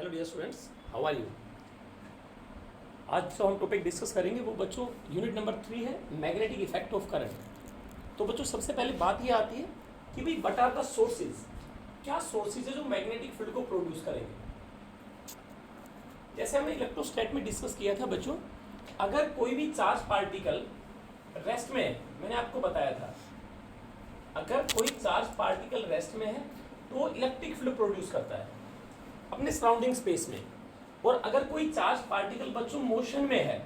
Hello dear students, how are you. आज जो हम टॉपिक डिस्कस करेंगे वो बच्चों यूनिट नंबर 3 है, मैग्नेटिक इफेक्ट ऑफ करंट। तो बच्चों सबसे पहले बात ये आती है कि भाई व्हाट आर द सोर्सेज, क्या सोर्सेज है जो मैग्नेटिक फील्ड को प्रोड्यूस करेंगे। जैसे हमने इलेक्ट्रोस्टैट में डिस्कस किया था बच्चों, अगर कोई भी चार्ज पार्टिकल रेस्ट में है, मैंने आपको बताया था अगर कोई चार्ज पार्टिकल रेस्ट में है तो इलेक्ट्रिक फील्ड प्रोड्यूस करता है अपने सराउंडिंग स्पेस में, और अगर कोई चार्ज पार्टिकल बच्चों मोशन में है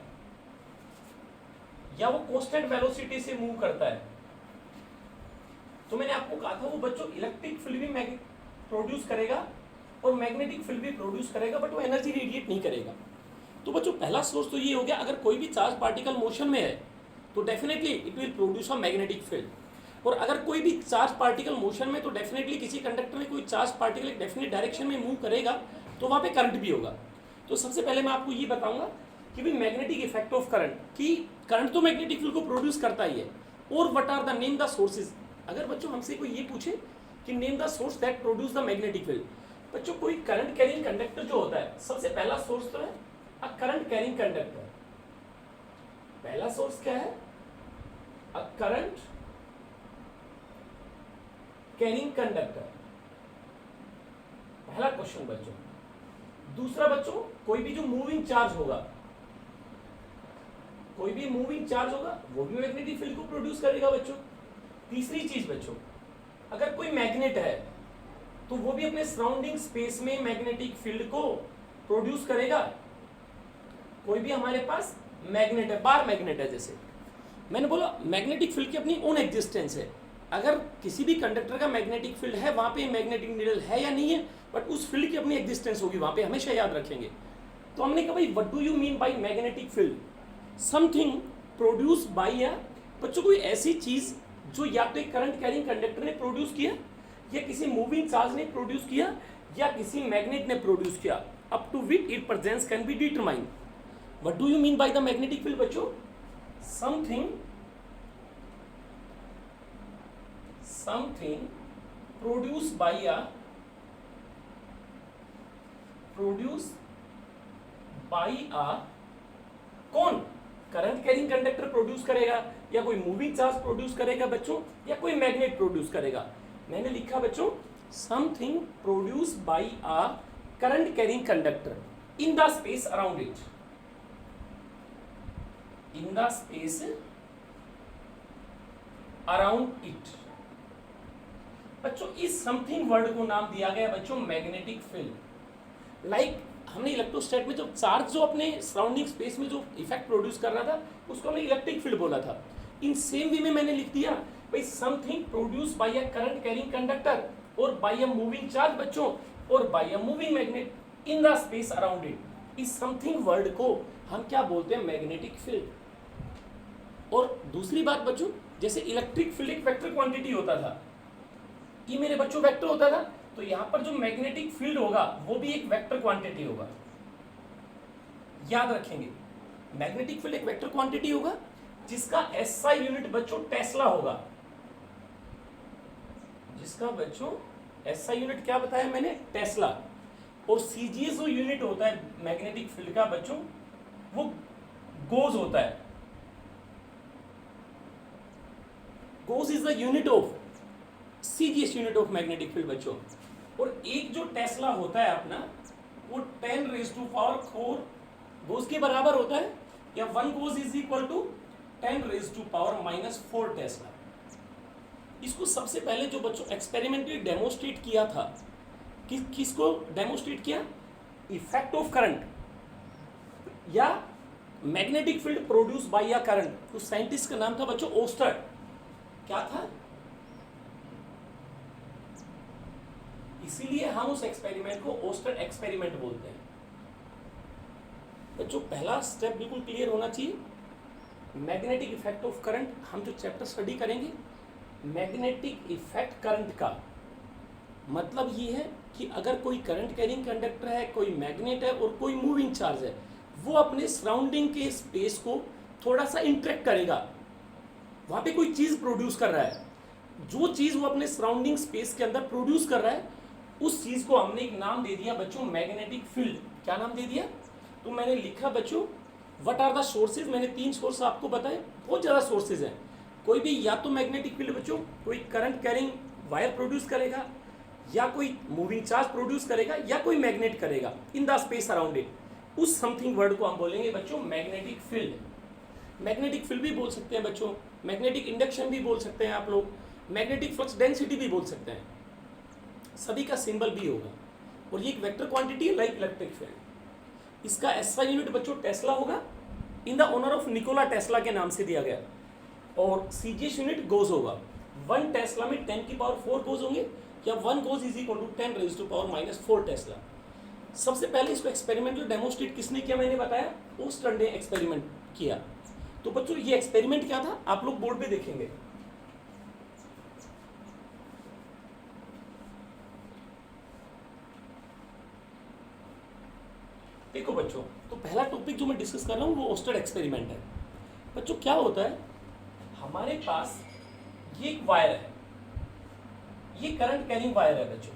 या वो कांस्टेंट वेलोसिटी से मूव करता है तो मैंने आपको कहा था वो बच्चों इलेक्ट्रिक फील्ड भी प्रोड्यूस करेगा और मैग्नेटिक फील्ड भी प्रोड्यूस करेगा, बट वो एनर्जी रेडिएट नहीं करेगा। तो बच्चों पहला सोर्स तो ये हो गया, अगर कोई भी चार्ज पार्टिकल मोशन में है तो definitely it will produce a magnetic field, और अगर कोई भी चार्ज पार्टिकल मोशन में तो डेफिनेटली किसी कंडक्टर में कोई चार्ज पार्टिकल एक डेफिनेट डायरेक्शन में मूव करेगा तो वहाँ पे करंट भी होगा। तो सबसे पहले मैं आपको ये बताऊंगा कि भाई मैग्नेटिक इफेक्ट ऑफ करंट, कि करंट तो मैग्नेटिक फील्ड को प्रोड्यूस करता ही है, और what are the name the sources. अगर बच्चों हमसे कोई ये पूछे कि name the source that produce the magnetic field, बच्चों कोई करंट कैरिंग कंडक्टर जो होता है, सबसे पहला सोर्स तो है अ करंट कैरिंग कंडक्टर। पहला सोर्स क्या है? अ करंट कैरिंग कंडक्टर, पहला क्वेश्चन बच्चों। दूसरा बच्चों, कोई भी जो मूविंग चार्ज होगा, कोई भी मूविंग चार्ज होगा वो भी मैग्नेटिक फील्ड को प्रोड्यूस करेगा बच्चों। तीसरी चीज बच्चों, अगर कोई मैग्नेट है तो वो भी अपने सराउंडिंग स्पेस में मैग्नेटिक फील्ड को प्रोड्यूस करेगा। कोई भी हमारे पास मैग्नेट है, बार मैग्नेट है, जैसे मैंने बोला मैग्नेटिक फील्ड की अपनी ओन एग्जिस्टेंस है। अगर किसी भी कंडक्टर का मैग्नेटिक फील्ड है, वहां पे मैग्नेटिक नीडल है या नहीं है, बट उस फील्ड की अपनी एग्जिस्टेंस होगी, वहां पे हमेशा याद रखेंगे। तो हमने कहा भाई what do you mean by magnetic field? Something produce by a, बच्चों कोई ऐसी चीज जो या तो एक करंट कैरिंग कंडक्टर ने प्रोड्यूस किया, या किसी मूविंग चार्ज ने प्रोड्यूस किया, या किसी मैग्नेट ने प्रोड्यूस किया, up to which it presence can be determined. What do you mean by the magnetic field बच्चों? something produced by a कौन? करंट कैरिंग कंडक्टर प्रोड्यूस करेगा, या कोई मूविंग चार्ज प्रोड्यूस करेगा बच्चों, या कोई मैग्नेट प्रोड्यूस करेगा। मैंने लिखा बच्चों something produced by a current carrying conductor in the space around it, in the space around it. बच्चों इस समथिंग वर्ड को नाम दिया गया बच्चों मैग्नेटिक फील्ड। लाइक हमने इलेक्ट्रोस्टैट में जो चार्ज जो अपने सराउंडिंग स्पेस में जो इफेक्ट प्रोड्यूस कर रहा था उसको हमने इलेक्ट्रिक फील्ड बोला था। इन सेम वे में मैंने लिख दिया भाई something produce by a current carrying conductor और बाय अ मूविंग चार्ज बच्चों, और by a moving magnet in the space around it. इस समथिंग वर्ड को हम क्या बोलते हैं? Magnetic field. और दूसरी बात बच्चों, जैसे इलेक्ट्रिक फील्ड एक वेक्टर क्वांटिटी होता था, ये मेरे बच्चों वेक्टर होता था, तो यहां पर जो मैग्नेटिक फील्ड होगा वो भी एक वेक्टर क्वांटिटी होगा। याद रखेंगे मैग्नेटिक फील्ड एक वेक्टर क्वांटिटी होगा जिसका एसआई यूनिट बच्चों टेस्ला होगा, जिसका बच्चों एसआई यूनिट क्या बताया मैंने? टेस्ला। और सीजीएस जो यूनिट होता है मैग्नेटिक फील्ड का बच्चों वो गोज होता है। Goes is the unit of CGS unit of magnetic field बच्चों। और एक जो टेस्ला होता है अपना वो 10⁴ गोज के बराबर होता है, या 1 gauss is equal to 10⁻⁻⁴ tesla. इसको सबसे पहले जो बच्चों एक्सपेरिमेंटली डेमोस्ट्रेट किया था, किसको डेमोस्ट्रेट किया? इफेक्ट ऑफ करंट या magnetic field produce by a current. उस साइंटिस्ट का नाम था बच्चों ओस्टर। क्या था? इसीलिए हम उस एक्सपेरिमेंट को ओस्टर एक्सपेरिमेंट बोलते हैं बच्चों। पहला स्टेप बिल्कुल क्लियर होना चाहिए। मैग्नेटिक इफेक्ट ऑफ करंट हम जो चैप्टर स्टडी करेंगे, मैग्नेटिक इफेक्ट करंट का मतलब ये है कि अगर कोई करंट कैरिंग कंडक्टर है, कोई मैग्नेट है और कोई मूविंग चार्ज है, वो अपने सराउंडिंग के स्पेस को थोड़ा सा इंटरेक्ट करेगा, वहां पे कोई चीज प्रोड्यूस कर रहा है, जो चीज वो अपने सराउंडिंग स्पेस के अंदर प्रोड्यूस कर रहा है उस चीज को हमने एक नाम दे दिया बच्चों मैग्नेटिक फील्ड। क्या नाम दे दिया? तो मैंने लिखा बच्चों व्हाट आर द सोर्सेज। मैंने 3 सोर्स आपको बताए, बहुत ज़्यादा सोर्सेज हैं। कोई भी या तो मैग्नेटिक फील्ड बच्चों कोई करंट कैरिंग वायर प्रोड्यूस करेगा, या कोई मूविंग चार्ज प्रोड्यूस करेगा, या कोई मैग्नेट करेगा इन द स्पेस अराउंड इट। उस समथिंग वर्ड को हम बोलेंगे बच्चों मैग्नेटिक फील्ड। मैग्नेटिक फील्ड भी बोल सकते हैं बच्चों, मैग्नेटिक इंडक्शन भी बोल सकते हैं आप लोग, मैग्नेटिक फ्लक्स डेंसिटी भी बोल सकते हैं। सभी का सिंबल भी होगा, और ये एक वेक्टर क्वांटिटी है लाइक इलेक्ट्रिक फील्ड। इसका एसआई यूनिट बच्चों टेस्ला होगा, in the honour of Nikola Tesla के नाम से दिया गया। और सीजीएस यूनिट गोज होगा, 1 टेस्ला में 10 की पावर 4 गोज होंगे, या 1 gauss is equal to 10 raise to power -4 tesla. सबसे पहले इसको एक्सपेरिमेंटल डेमोस्ट्रेट किसने किया? मैंने बताया ओस्टर्न ने एक्सपेरिमेंट किया। तो बच्चों ये एक्सपेरिमेंट क्या था आप लोग बोर्ड पे देखेंगे। देखो बच्चों, तो पहला टॉपिक जो मैं डिस्कस कर रहा हूँ वो ओस्टर्न एक्सपेरिमेंट है। बच्चों क्या होता है, हमारे पास ये एक वायर है, ये करंट कैरिंग वायर है बच्चों,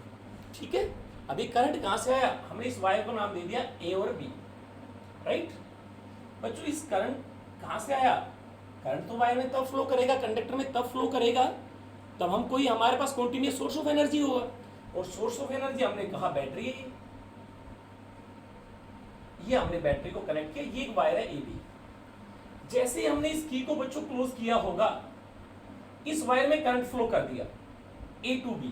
ठीक है। अब ये करंट कहाँ से आया? हमने इस वायर को नाम दे दिया ए और बी, राइट। बच्चों इस करंट कहाँ से आया? करंट तो वायर में तब फ्लो करेगा, कंडक्टर में तब फ्लो करेगा तब हम कोई हमारे पास कॉन्टिन्यूस सोर्स ऑफ एनर्जी होगा, और सोर्स ऑफ एनर्जी हमने कहा बैटरी है। ये हमने बैटरी को कनेक्ट किया, ये एक वायर है ए बी। जैसे ही हमने इस की को बच्चों क्लोज किया होगा, इस वायर में करंट फ्लो कर दिया ए टू बी।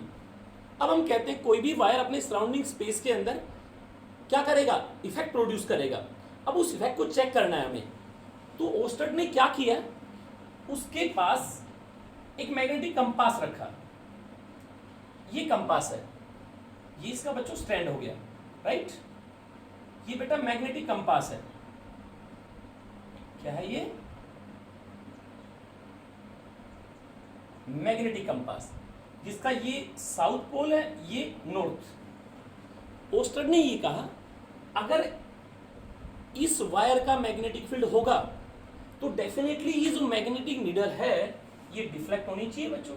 अब हम कहते हैं कोई भी वायर अपने सराउंडिंग स्पेस के अंदर क्या करेगा? इफेक्ट प्रोड्यूस करेगा। अब उस इफेक्ट को चेक करना है हमें। तो ओस्टर्न ने क्या किया, उसके पास एक मैग्नेटिक कंपास रखा। ये कंपास है, ये इसका बच्चों स्टैंड हो गया, राइट। ये बेटा मैग्नेटिक कंपास है। क्या है ये? मैग्नेटिक कंपास, जिसका ये साउथ पोल है, ये नॉर्थ। ओस्टर्न ने ये कहा अगर इस वायर का मैग्नेटिक फील्ड होगा तो डेफिनेटली ये जो मैग्नेटिक नीडल है ये डिफ्लेक्ट होनी चाहिए बच्चों।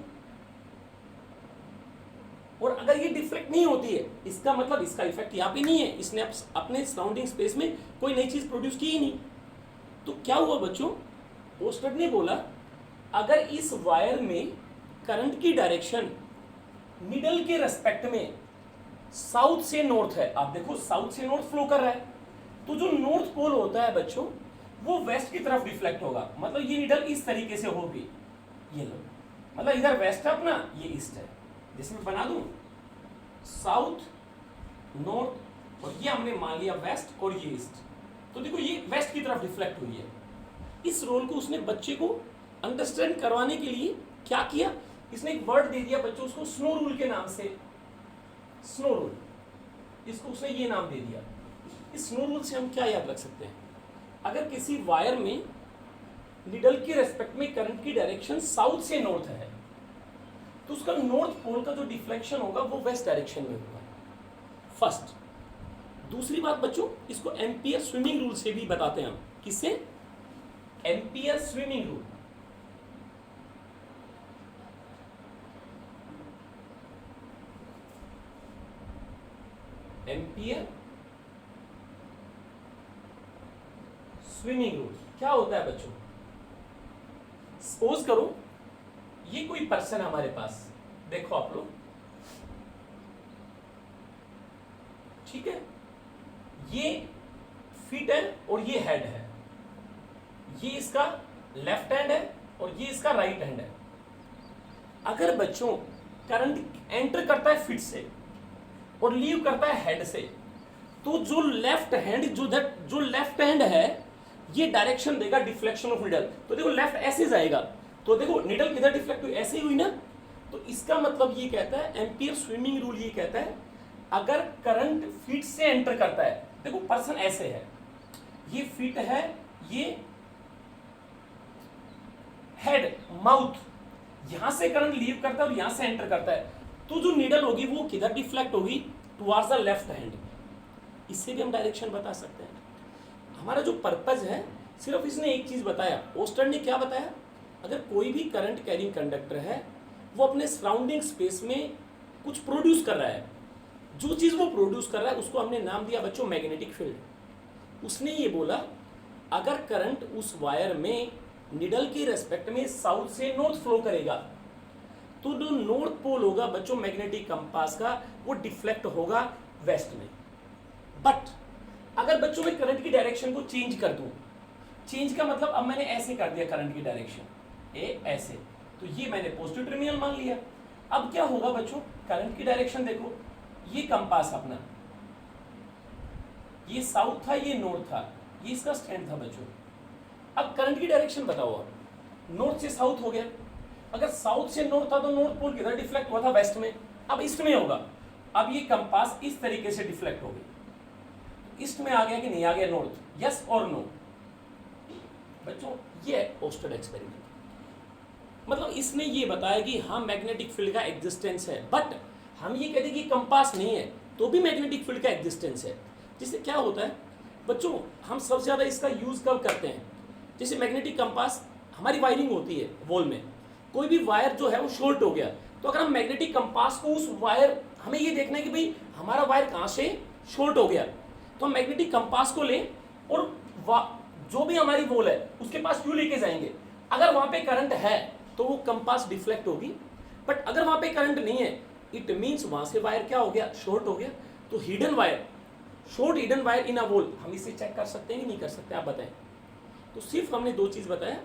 और अगर ये डिफ्लेक्ट नहीं होती है, इसका मतलब इसका इफेक्ट यहाँ पे नहीं है, इसने अपने सराउंडिंग स्पेस में कोई नई चीज प्रोड्यूस की ही नहीं। तो क्या हुआ बच्चों, ओस्टर्न ने बोला अगर इस वायर में करंट की डायरेक्शन निडल के रेस्पेक्ट में साउथ से नॉर्थ है, आप देखो साउथ से नॉर्थ फ्लो कर रहा है, तो जो नॉर्थ पोल होता है बच्चों वो वेस्ट की तरफ डिफ्लेक्ट होगा। मतलब ये निडल इस तरीके से होगी, ये लो, मतलब इधर वेस्ट है अपना, ये ईस्ट है। जैसे मैं बना दूं साउथ नॉर्थ, और ये हमने मान लिया वेस्ट और ये ईस्ट, तो देखो ये वेस्ट की तरफ डिफ्लेक्ट हुई है। इस रोल को उसने बच्चे को अंडरस्टैंड करवाने के लिए क्या किया, इसने एक वर्ड दे दिया बच्चों उसको स्नो रूल के नाम से। स्नो रूल, इसको उसने ये नाम दे दिया। इस स्नो रूल से हम क्या याद रख सकते हैं, अगर किसी वायर में निडल के रेस्पेक्ट में करंट की डायरेक्शन साउथ से नॉर्थ है तो उसका नॉर्थ पोल का जो डिफ्लेक्शन होगा वो वेस्ट डायरेक्शन में होगा, फर्स्ट। दूसरी बात बच्चों, इसको एम्पियर स्विमिंग रूल से भी बताते हैं हम। किससे? Ampere swimming rule. Ampere swimming rule क्या होता है बच्चों? सपोज करो ये कोई पर्सन है हमारे पास, देखो आप लोग, ठीक है, ये फीट है और ये हेड है, ये इसका लेफ्ट हैंड है और ये इसका राइट हैंड है। अगर बच्चों करंट एंटर करता है फीट से और लीव करता है हेड से, तो जो लेफ्ट हैंड है ये डायरेक्शन देगा डिफ्लेक्शन ऑफ निडल। तो देखो लेफ्ट ऐसे जाएगा, तो देखो निडल किधर डिफ्लेक्ट हुई, ऐसे ही हुई ना। तो इसका मतलब ये कहता है, एम्पियर स्विमिंग रूल ये कहता है अगर करंट फीट से एंटर करता है, देखो पर्सन ऐसे है, ये फीट है, ये हेड माउथ, यहां से करंट लीव करता है और यहां से एंटर करता है, तो जो नीडल होगी वो किधर डिफ्लेक्ट होगी, टुवर्ड्स द लेफ्ट हैंड। इससे भी हम डायरेक्शन बता सकते हैं। हमारा जो पर्पज है, सिर्फ इसने एक चीज बताया, ओस्टर्न ने क्या बताया, अगर कोई भी करंट कैरिंग कंडक्टर है वो अपने सराउंडिंग स्पेस में कुछ प्रोड्यूस कर रहा है, जो चीज वो प्रोड्यूस कर रहा है उसको हमने नाम दिया बच्चों मैग्नेटिक फील्ड। उसने ये बोला अगर करंट उस वायर में निडल के रेस्पेक्ट में साउथ से नॉर्थ फ्लो करेगा तो जो नॉर्थ पोल होगा बच्चों मैग्नेटिक कंपास का वो डिफ्लेक्ट होगा वेस्ट में। बट अगर बच्चों में करंट की डायरेक्शन को चेंज कर दूं, चेंज का मतलब अब मैंने ऐसे कर दिया करंट की डायरेक्शन ए ऐसे, तो ये मैंने पॉजिटिव टर्मिनल मान लिया। अब क्या होगा बच्चों, करंट की डायरेक्शन देखो, ये कंपास अपना, ये साउथ था ये नॉर्थ था, ये इसका स्टैंड था बच्चों। अब करंट की डायरेक्शन बताओ, आप नॉर्थ से साउथ हो गया, अगर साउथ से नॉर्थ था तो नॉर्थ पोल किधर डिफ्लेक्ट हुआ था, वेस्ट में, अब ईस्ट में होगा। अब ये कंपास इस तरीके से डिफ्लेक्ट हो गई, ईस्ट में आ गया कि नहीं आ गया नॉर्थ, यस और नो बच्चों। ये है ओस्टेड एक्सपेरिमेंट। मतलब इसने ये बताया कि हाँ मैग्नेटिक फील्ड का एग्जिस्टेंस है, बट हम ये कहते हैं कि कंपास नहीं है तो भी मैग्नेटिक फील्ड का एग्जिस्टेंस है। जिससे क्या होता है बच्चों, हम सबसे ज़्यादा इसका यूज़ कब करते हैं, जैसे मैग्नेटिक कंपास हमारी वायरिंग होती है वॉल में, कोई भी वायर जो है वो शॉर्ट हो गया, तो अगर हम मैग्नेटिक कंपास को उस वायर, हमें ये देखना है कि भाई हमारा वायर कहाँ से शॉर्ट हो गया, तो हम मैग्नेटिक कंपास को लें और जो भी हमारी वॉल है उसके पास क्यों लेके जाएंगे। अगर वहाँ पे करंट है तो वो कंपास डिफ्लेक्ट होगी, बट अगर वहाँ पे करंट नहीं है इट मीन्स वहाँ से वायर क्या हो गया, शॉर्ट हो गया। तो hidden wire, short hidden wire in a wall, हम इसे चेक कर सकते हैं कि नहीं कर सकते, आप बताएं। तो सिर्फ हमने दो चीज़ बताया,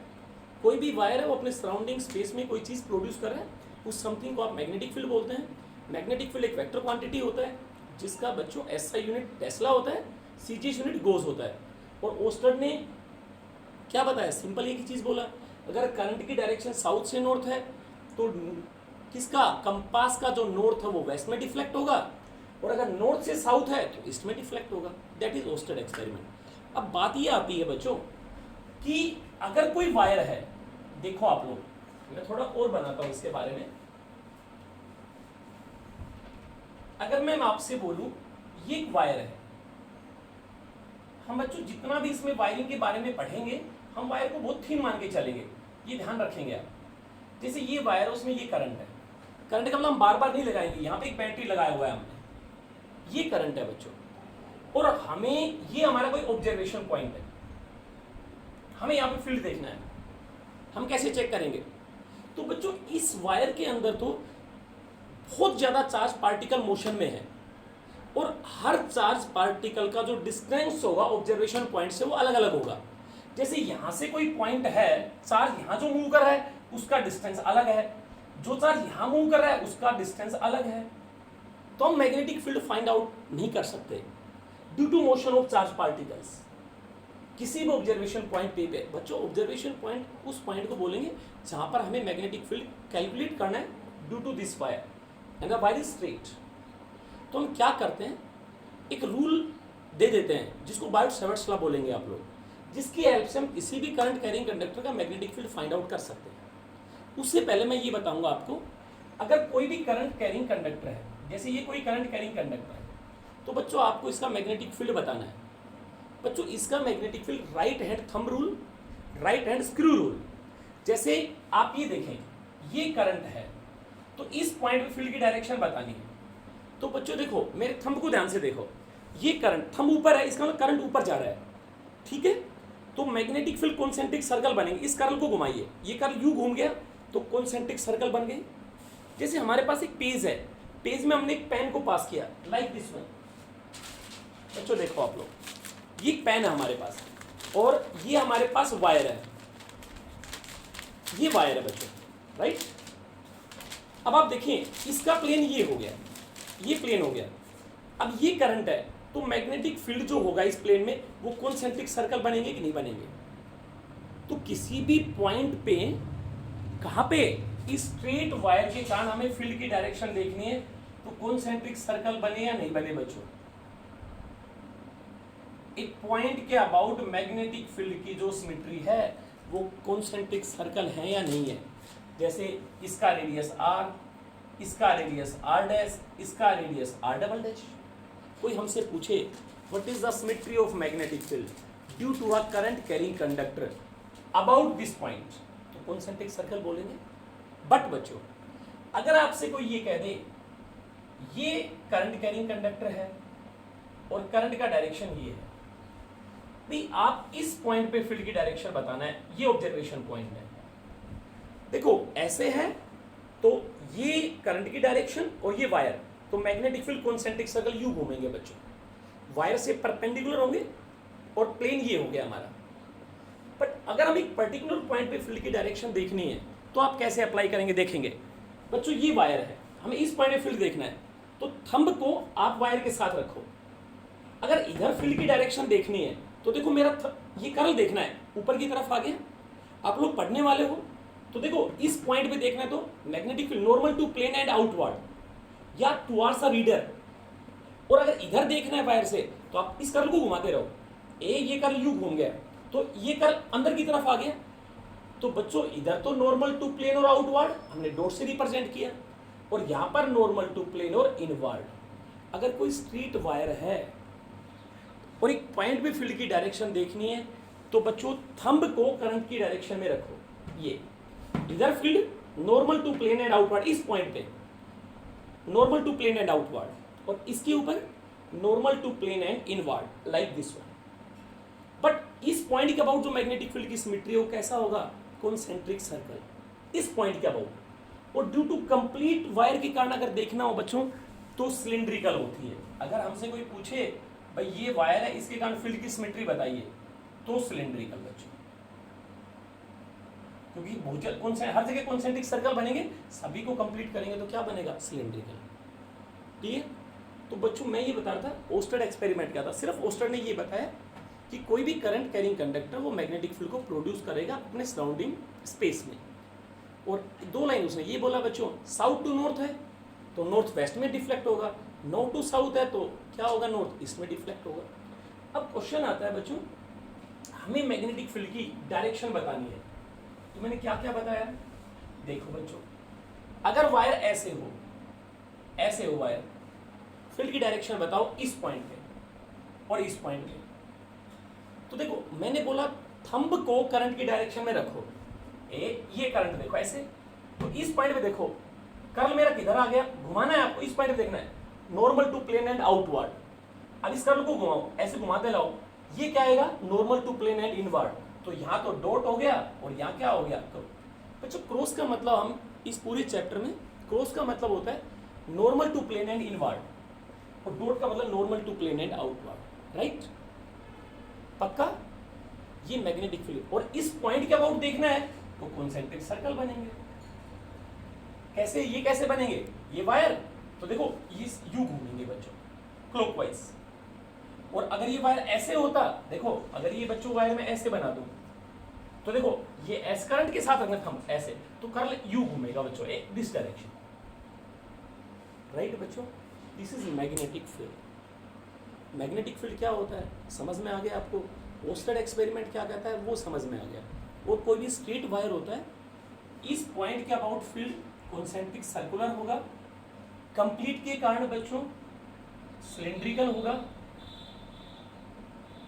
कोई भी वायर है वो अपने सराउंडिंग स्पेस में कोई चीज़ प्रोड्यूस कर रहा है, उस समथिंग को आप मैग्नेटिक फील्ड बोलते हैं। मैग्नेटिक फील्ड एक वेक्टर क्वांटिटी होता है जिसका बच्चों एसआई यूनिट टेस्ला होता है, सीजीएस यूनिट गोज होता है। और ओस्टर्ड ने क्या बताया, सिंपल एक ही चीज़ बोला, अगर करंट की डायरेक्शन साउथ से नॉर्थ है तो किसका, कंपास का जो नॉर्थ है वो वेस्ट में डिफ्लेक्ट होगा, और अगर नॉर्थ से साउथ है तो ईस्ट में डिफ्लेक्ट होगा। That is ousted experiment. अब बात ये आती है बच्चों कि अगर कोई वायर है, देखो आप लोग, मैं थोड़ा और बनाता हूं इसके बारे में। अगर मैं आपसे बोलूं ये एक वायर है, हम बच्चों जितना भी इसमें वायरिंग के बारे में पढ़ेंगे हम वायर को बहुत थिन मान के चलेंगे, ये ध्यान रखेंगे आप। जैसे ये वायर है उसमें ये करंट है, करंट का मतलब हम बार बार नहीं लगाएंगे, यहाँ पे एक बैटरी लगाया हुआ है हमने, ये करंट है बच्चों, और हमें ये हमारा कोई ऑब्जर्वेशन पॉइंट है, हमें यहाँ पे फील्ड देखना है, हम कैसे चेक करेंगे। तो बच्चों इस वायर के अंदर तो बहुत ज्यादा चार्ज पार्टिकल मोशन में है, और हर चार्ज पार्टिकल का जो डिस्टेंस होगा ऑब्जर्वेशन पॉइंट से वो अलग अलग होगा। जैसे यहां से कोई पॉइंट है, चार्ज यहां जो मूव कर रहा है उसका डिस्टेंस अलग है, जो चार्ज यहां मूव कर रहा है उसका डिस्टेंस अलग है, तो हम मैग्नेटिक फील्ड फाइंड आउट नहीं कर सकते due to motion of charge particles किसी भी ऑब्जर्वेशन पॉइंट पे। बच्चों ऑब्जर्वेशन पॉइंट उस पॉइंट को बोलेंगे जहां पर हमें मैग्नेटिक फील्ड कैलकुलेट करना है due to this wire, and the wire is straight. तो हम क्या करते हैं, एक रूल दे देते हैं जिसको बायोट-सैवर्ट्स लॉ बोलेंगे आप लोग, जिसकी हेल्प से हम किसी भी करंट कैरिंग कंडक्टर का मैग्नेटिक फील्ड फाइंड आउट कर सकते हैं। उससे पहले मैं ये बताऊंगा आपको, अगर कोई भी करंट कैरिंग कंडक्टर है, जैसे ये कोई करंट कैरिंग कंडक्टर है, तो बच्चों आपको इसका मैग्नेटिक फील्ड बताना है। बच्चों इसका magnetic field right hand thumb rule, right hand screw rule. जैसे आप ये देखें, ये करंट है तो इस पॉइंट पे फील्ड की डायरेक्शन बतानी है। तो बच्चों देखो मेरे थंब को ध्यान से देखो, ये करंट थंब ऊपर है, इसका मतलब करंट ऊपर जा रहा है, ठीक है। तो मैग्नेटिक फील्ड कॉन्सेंट्रिक सर्कल बनेंगे, इस कर्ल को घुमाइए, ये कर्ल यूं घूम गया तो कॉन्सेंट्रिक सर्कल बन गई। जैसे हमारे पास एक पेज है, पेज में हमने एक पेन को पास किया लाइक दिस वन। बच्चों देखो आप लोग, ये एक पेन है हमारे पास और ये हमारे पास वायर है, ये वायर है बच्चों, राइट। अब आप देखिए इसका प्लेन ये हो गया, ये प्लेन हो गया। अब ये करंट है तो मैग्नेटिक फील्ड जो होगा इस प्लेन में वो कॉन्सेंट्रिक सर्कल बनेंगे कि नहीं बनेंगे। तो किसी भी पॉइंट पे, कहाँ पे, इस स्ट्रेट वायर के कारण हमें फील्ड की डायरेक्शन देखनी है, तो कॉन्सेंट्रिक सर्कल बने या नहीं बने बच्चों। एक पॉइंट के अबाउट मैग्नेटिक फील्ड की जो सिमेट्री है वो कॉन्सेंट्रिक सर्कल है या नहीं है। जैसे इसका रेडियस r, इसका रेडियस r डैश, इसका रेडियस r डबल डैश। कोई हमसे पूछे what is the symmetry of magnetic field due to a current carrying conductor about this point, तो कॉन्सेंट्रिक सर्कल बोलेंगे। बट बच्चों अगर आपसे कोई ये कह दे ये करंट कैरिंग कंडक्टर है और करंट का डायरेक्शन ये है। भाई आप इस पॉइंट पे फील्ड की डायरेक्शन बताना है, ये ऑब्जर्वेशन पॉइंट है। देखो ऐसे है तो ये करंट की डायरेक्शन और ये वायर, तो मैग्नेटिक फील्ड कॉन्सेंट्रिक सर्कल यूं घूमेंगे बच्चों, वायर से परपेंडिकुलर होंगे और प्लेन ये हो गया हमारा। बट अगर हम एक पर्टिकुलर पॉइंट पे फील्ड की डायरेक्शन देखनी है तो आप कैसे अप्लाई करेंगे देखेंगे बच्चों। ये वायर है, हमें इस पॉइंट पे फील्ड देखना है तो थंब को आप वायर के साथ रखो। अगर इधर फील्ड की डायरेक्शन देखनी है तो देखो मेरा ये कर्ल देखना है, ऊपर की तरफ आ गया। आप लोग पढ़ने वाले हो तो देखो इस पॉइंट पे देखना है तो magnetic field normal to plane and outward या टुवर्ड्स द रीडर। और अगर इधर देखना है वायर से तो आप इस कर्ल को घुमाते रहो, ये कर्ल यू घूम गया तो ये कर्ल अंदर की तरफ आ गया। तो बच्चों इधर तो नॉर्मल टू प्लेन और आउटवर्ड हमने डॉट से रिप्रेजेंट किया, और यहां पर नॉर्मल टू प्लेन और इनवर्ड। अगर कोई स्ट्रीट वायर है और एक पॉइंट पे फील्ड की डायरेक्शन देखनी है तो बच्चों थंब को करंट की डायरेक्शन में रखो। ये इधर field normal to plane and outward, इस पॉइंट पे normal to plane and outward, और इसके ऊपर normal to plane and inward like this one. But इस पॉइंट के अबाउट जो मैग्नेटिक फील्ड की सिमेट्री हो कैसा होगा, कॉन्सेंट्रिक सर्कल इस पॉइंट के अबाउट। और ड्यू टू कंप्लीट वायर के कारण अगर देखना हो बच्चों तो सिलिंड्रिकल होती है। अगर हमसे कोई पूछे भाई ये वायर है इसके कारण फील्ड की सिमेट्री बताइए तो सिलिंड्रिकल बच्चों, क्योंकि बहुत हर जगह कॉन्सेंट्रिक सर्कल बनेंगे, सभी को कंप्लीट करेंगे तो क्या बनेगा, सिलिंड्रिकल। ठीक है, तो बच्चों मैं ये बता रहा था ओस्टेड एक्सपेरिमेंट क्या था। सिर्फ ओस्टेड ने ये बताया कि कोई भी करंट कैरिंग कंडक्टर वो मैग्नेटिक फील्ड को प्रोड्यूस करेगा अपने सराउंडिंग स्पेस में। और दो लाइन उसने ये बोला बच्चों, साउथ टू नॉर्थ है तो नॉर्थ वेस्ट में डिफ्लेक्ट होगा, नॉर्थ टू साउथ है तो क्या होगा, नॉर्थ ईस्ट में डिफ्लेक्ट होगा। अब क्वेश्चन आता है बच्चों, हमें मैग्नेटिक फील्ड की डायरेक्शन बतानी है तो मैंने क्या क्या बताया। देखो बच्चों, अगर वायर ऐसे हो वायर, फील्ड की डायरेक्शन बताओ इस पॉइंट पे और इस पॉइंट पे। तो देखो मैंने बोला थंब को करंट की डायरेक्शन में रखो, ये करंट देखो ऐसे, तो इस पॉइंट पे देखो कर्ल मेरा किधर आ गया, घुमाना है आपको, इस पॉइंट पे देखना है normal to plane and outward. अब इस कर्ल को घुमाओ, ऐसे घुमाते लाओ, ये क्या आएगा, normal to plane and inward. तो यहाँ तो डॉट हो गया और यहाँ क्या हो गया, तो बच्चों क्रॉस का मतलब, हम इस पूरे चैप्टर में क्रॉस का मतलब होता है normal to plane and inward, और डॉट का मतलब normal to plane and outward. Right, पक्का। ये मैग्नेटिक फील्ड, और इस पॉइंट के अबाउट देखना है तो कॉन्सेंट्रिक सर्कल बनेंगे। कैसे, ये कैसे बनेंगे, ये वायर तो देखो ये यू घूमेंगे बच्चों क्लॉकवाइज। और अगर ये वायर ऐसे होता, देखो अगर ये बच्चों वायर में ऐसे बना दूं तो देखो ये एस करंट के साथ अगर हम ऐसे, तो कर्ल यू घूमेगा बच्चों दिस डायरेक्शन। राइट बच्चों, this is magnetic field. Magnetic field क्या होता है समझ में आ गया आपको, ओस्टेड एक्सपेरिमेंट क्या कहता है वो समझ में आ गया। और कोई भी स्ट्रेट वायर होता है, इस पॉइंट के अबाउट फील्ड कॉन्सेंट्रिक सर्कुलर होगा, कंप्लीट के कारण बच्चों सिलिंड्रिकल होगा।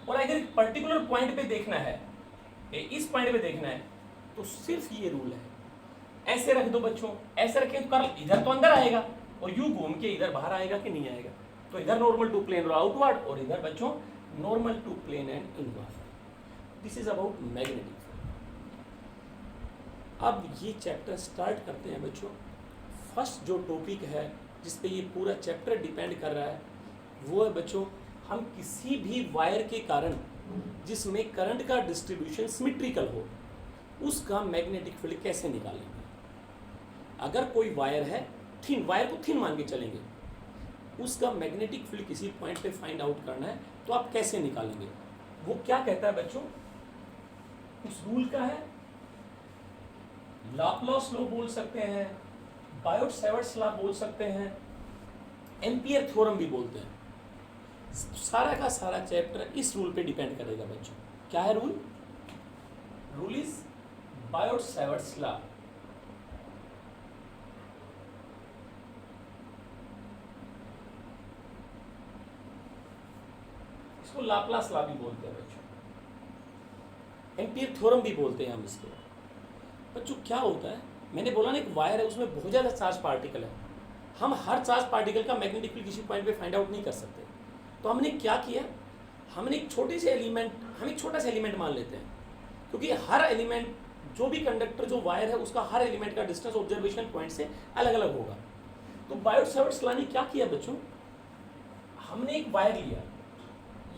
और अगर एक पर्टिकुलर पॉइंट पे देखना है, इस पॉइंट पे देखना है, तो सिर्फ ये रूल है, ऐसे रख दो बच्चों, ऐसे रखें तो कर्ल इधर तो अंदर आएगा और यू घूम के इधर बाहर आएगा कि नहीं आएगा। तो इधर नॉर्मल टू प्लेन और आउटवर्ड, और इधर बच्चों normal to plane and inward. This is about magnetic. अब ये चैप्टर स्टार्ट करते हैं बच्चों। फर्स्ट जो टॉपिक है जिस पे ये पूरा चैप्टर डिपेंड कर रहा है वो है बच्चों, हम किसी भी वायर के कारण जिसमें करंट का डिस्ट्रीब्यूशन सिमेट्रिकल हो उसका मैग्नेटिक फील्ड कैसे निकालेंगे। अगर कोई वायर है थिन, वायर को थिन मान के चलेंगे, उसका मैग्नेटिक फील्ड किसी पॉइंट पे फाइंड आउट करना है तो आप कैसे निकालेंगे। वो क्या कहता है बच्चों, उस रूल का है लाप्लास लॉ बोल सकते हैं, बायोट-सैवर्ट्स लॉ बोल सकते हैं, एम्पियर थ्योरम भी बोलते हैं। सारा का सारा चैप्टर इस रूल पे डिपेंड करेगा बच्चों। क्या है rule, rule is Biot Savart's law. इसको लाप्लास लॉ भी बोलते हैं बच्चों, एम्पियर थ्योरम भी बोलते हैं हम इसको। बच्चों क्या होता है, मैंने बोला ना एक वायर है उसमें बहुत ज़्यादा चार्ज पार्टिकल है, हम हर चार्ज पार्टिकल का मैग्नेटिक फील्ड किसी पॉइंट पे फाइंड आउट नहीं कर सकते। तो हमने क्या किया, हमने एक छोटे से एलिमेंट, हम एक छोटा सा एलिमेंट मान लेते हैं, क्योंकि हर एलिमेंट, जो भी कंडक्टर, जो वायर है, उसका हर एलिमेंट का डिस्टेंस ऑब्जर्वेशन पॉइंट से अलग अलग होगा। तो बायोट-सैवर्ट्स लॉ ने क्या किया बच्चों, हमने एक वायर लिया,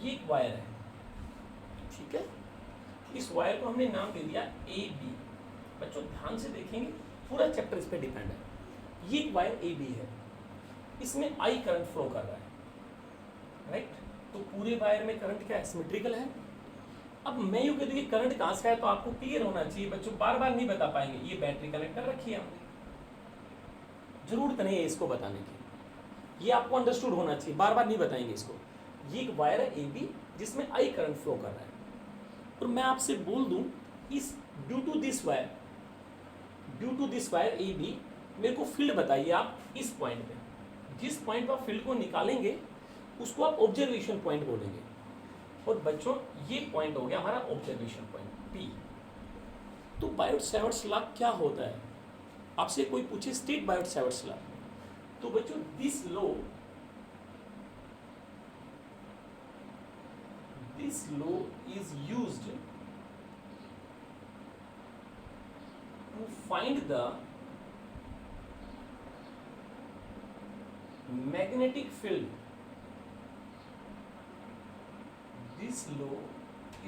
ये एक वायर है, ठीक है, इस वायर को हमने नाम दे दिया ए बी। बच्चों ध्यान से देखेंगे, पूरा चैप्टर इस पे डिपेंड है। ये एक वायर ए बी है, इसमें आई करंट फ्लो कर रहा है, राइट। तो पूरे वायर में करंट क्या है, सिमेट्रिकल है। अब मैं यूँ कह दूँ कि करंट कहाँ से है, तो आपको क्लियर होना चाहिए बच्चों, बार बार नहीं बता पाएंगे। ये बैटरी कनेक्ट कर रखी है हमने, जरूरत नहीं है इसको बताने की, ये आपको अंडरस्टूड होना चाहिए, बार बार नहीं बताएंगे इसको। ये एक वायर है ए बी, जिसमें आई करंट फ्लो कर रहा है, और मैं आपसे बोल दूं, इस due to this wire A B, मेरे को फील्ड बताइए आप इस पॉइंट पे। जिस पॉइंट पर फील्ड को निकालेंगे उसको आप ऑब्जर्वेशन पॉइंट बोलेंगे, और बच्चों ये पॉइंट हो गया हमारा ऑब्जर्वेशन पॉइंट पी। तो बायोट-सैवर्ट्स लॉ क्या होता है, आपसे कोई पूछे स्टेट बायोट-सैवर्ट्स लॉ, तो बच्चों this law is used to find the magnetic field. This law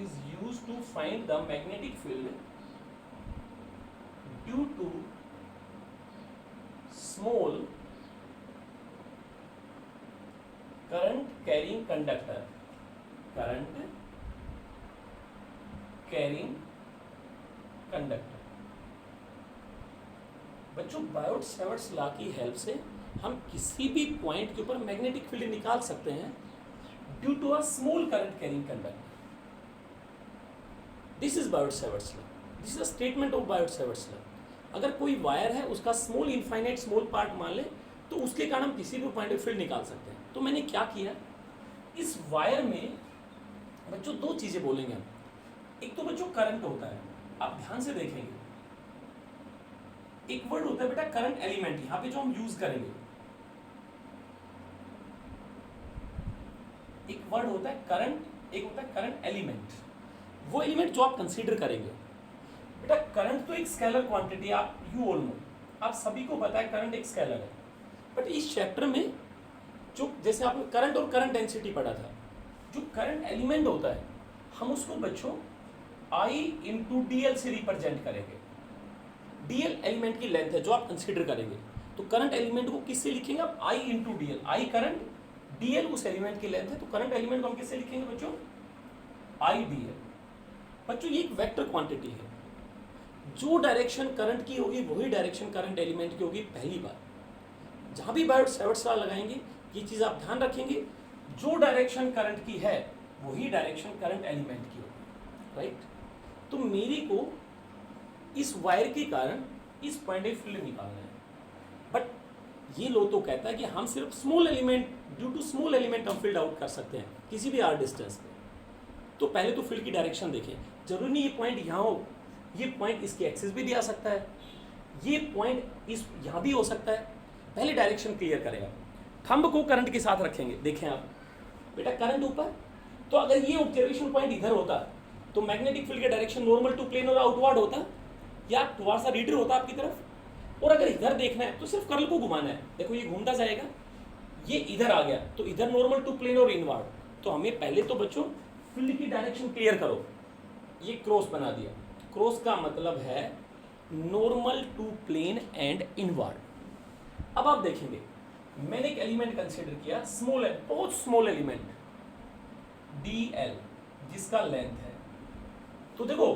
is used to find the magnetic field due to small current carrying conductor. Current carrying conductor. बच्चों बायोट-सैवर्ट्स लॉ की हेल्प से हम किसी भी point के ऊपर मैग्नेटिक फील्ड निकाल सकते हैं due to a small current carrying conductor. This is Biot Savart's law, this is a statement of Biot Savart's law. अगर कोई वायर है, उसका स्मॉल इनफाइनाइट स्मॉल पार्ट मान ले, तो उसके कारण हम किसी भी पॉइंट पे फील्ड निकाल सकते हैं। तो मैंने क्या किया, इस वायर में बच्चों दो चीजें बोलेंगे हम। एक तो बच्चों करंट होता है, आप ध्यान से देखेंगे, एक वर्ड होता है बेटा करंट एलिमेंट, यहां पे जो हम यूज करेंगे, एक वर्ड होता है करंट, एक होता है करंट एलिमेंट। वो एलिमेंट जो आप कंसीडर करेंगे, बेटा करंट तो एक स्केलर क्वांटिटी, आप यू ऑल नो, आप सभी को पता है करंट एक स्केलर है। बट इस चैप्टर में जो, जैसे आपने करंट और करंट डेंसिटी पढ़ा था, जो करंट एलिमेंट होता है हम उसको बच्चों I इंटू डी एल से रिप्रेजेंट करेंगे। डीएल एलिमेंट की लेंथ है जो आप कंसीडर करेंगे, तो करंट एलिमेंट को किससे लिखेंगे आप, I into D L. I current, DL उस एलिमेंट की लेंथ है, तो करंट एलिमेंट को हम किससे लिखेंगे बच्चों, आई डी एल। बच्चों ये एक वेक्टर क्वांटिटी है, जो डायरेक्शन करंट की होगी वही डायरेक्शन करंट एलिमेंट की होगी। पहली बार जहां भी बायोट-सैवर्ट्स लॉ लगाएंगे ये चीज आप ध्यान रखेंगे, जो डायरेक्शन करंट की है वही डायरेक्शन करंट एलिमेंट की होगी, राइट। तो मेरी को इस वायर के कारण इस पॉइंट पे फील्ड निकालना है, बट ये लो तो कहता है कि हम सिर्फ small element, due to small element हम फील्ड आउट कर सकते हैं किसी भी आर डिस्टेंस पे। तो पहले तो फील्ड की डायरेक्शन देखें, जरूरी नहीं ये पॉइंट यहाँ हो, ये पॉइंट इसकी एक्सिस भी आ सकता है, ये पॉइंट इस यहाँ भी हो सकता है। पहले डायरेक्शन क्लियर करेगा, थंब को करंट के साथ रखेंगे, देखें आप बेटा करंट ऊपर, तो अगर ये ऑब्जर्वेशन पॉइंट इधर होता तो मैग्नेटिक फील्ड का डायरेक्शन नॉर्मल टू प्लेन और आउटवर्ड होता, या टुवर्ड्स द रीडर होता आपकी तरफ। और अगर इधर देखना है तो सिर्फ कर्ल को घुमाना है, देखो ये घूमता जाएगा, ये इधर आ गया तो इधर नॉर्मल टू प्लेन और इनवर्ड। तो हमें पहले तो बच्चों फील्ड की डायरेक्शन क्लियर करो, ये क्रॉस बना दिया, क्रॉस का मतलब है normal to plane and inward. अब आप देखेंगे मैंने एक एलिमेंट कंसीडर किया, स्मॉल है, बहुत स्मॉल एलिमेंट डी एल, जिसका लेंथ है। तो देखो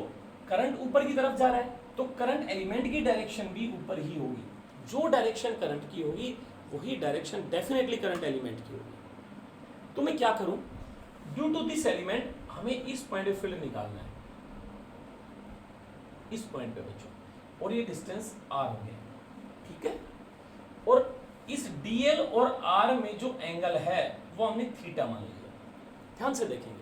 करंट ऊपर की तरफ जा रहा है, तो करंट एलिमेंट की डायरेक्शन भी ऊपर ही होगी, जो डायरेक्शन करंट की होगी वही डायरेक्शन डेफिनेटली करंट एलिमेंट की होगी। तो मैं क्या करूं, ड्यू टू दिस एलिमेंट हमें इस पॉइंट पे फील्ड निकालना है, इस पॉइंट पे बच्चों, और ये डिस्टेंस आर हो गया, ठीक है। और इस डीएल और आर में जो एंगल है वो हमने थीटा मान लिया। ध्यान से देखेंगे,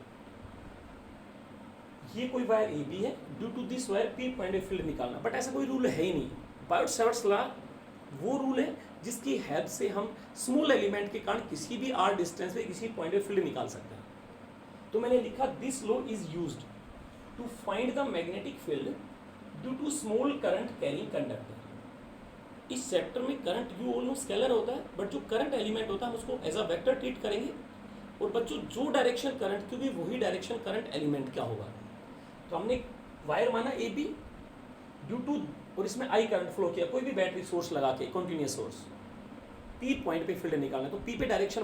ये कोई वायर ए बी है, due to this wire P point पे फील्ड निकालना, बट ऐसा कोई रूल है ही नहीं। बायोट-सैवर्ट्स लॉ वो रूल है जिसकी हेल्प से हम स्मॉल एलिमेंट के कारण किसी भी आर डिस्टेंस पे किसी पॉइंट पे फील्ड निकाल सकते हैं। तो मैंने लिखा this law is used to find the magnetic field due to small current carrying conductor. इस चैप्टर में current you all know scalar होता है, बट जो करंट एलिमेंट होता है हम उसको एज अ वेक्टर ट्रीट करेंगे। और बच्चों जो डायरेक्शन करंट, क्योंकि वही डायरेक्शन करंट एलिमेंट क्या होगा। तो हमने वायर माना ए बी ड्यू टू, और इसमें आई करंट फ्लो किया, कोई भी बैटरी सोर्स लगा के कंटिन्यूस सोर्स, पी पॉइंट पे फील्ड निकालना। तो पी पे डायरेक्शन